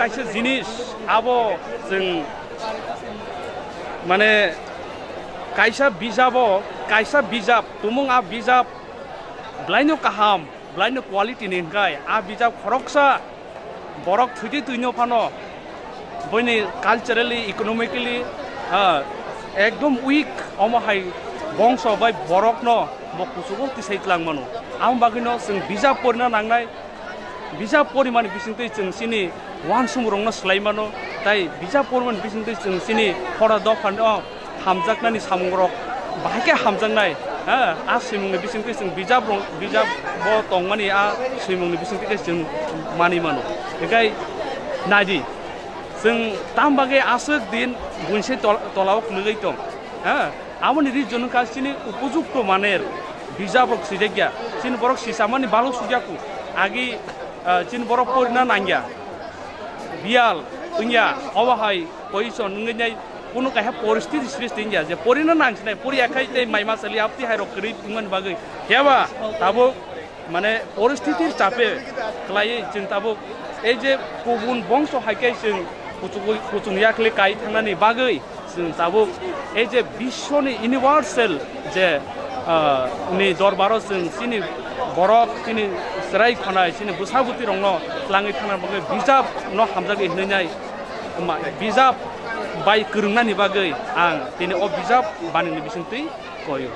kaisa jinis abo जों माने kaisa bijab tumung a bijab blaino kaham blaino quality ni hingkai a bijab khoroksa borok thuidi tuino phano boni culturally economically ekdom weak omahai bongso bai borok no bo kusugo tisaitlang mano am bagino जों bijab porna nangnai bijab poriman bisingtui जों sini wansung rongna slaimano tai bijab poriman bisingtui जों sini hora do phano hamjaknani samungrok bahake hamjaknai a simungni bisingtui जों bijab bo tongmani a simungni bisingtui जों mani mano ekai nadi जों tambage asuk din bunse tolao khulei tong amoni region ka sini upojukto maner bijabrok sidegya sin borok sisamani balu sujaku agi sin borok porina nangya bial tunya awahai poison ngai কোনো কাহে পরিস্থিতি সৃষ্টি India যে পরিনা নাংছিনাই পরি একাই এই মাইমা সালি আপতি হাইরক করি তুমান বাগৈ হেবা তাবো মানে পরিস্থিতির চাপে ক্লাই जों তাবো এই যে গুবুন বংশ হাইকাই जों কুচুনিয়াকলে কাই থাংনানি বাগৈ जों তাবো এই যে বিশ্বনি ইউনিভার্সাল যে नि दरबाराव जों सिनि बरक सिनि राय खनाय सिनि बुसाबुति रंनो लाङै थांना बागै बिजाब न हामजागै होननाय बिजाब बाय गोरोंनानि बागै आं दिनै बिजाब बानायनो बिसोंतै गयो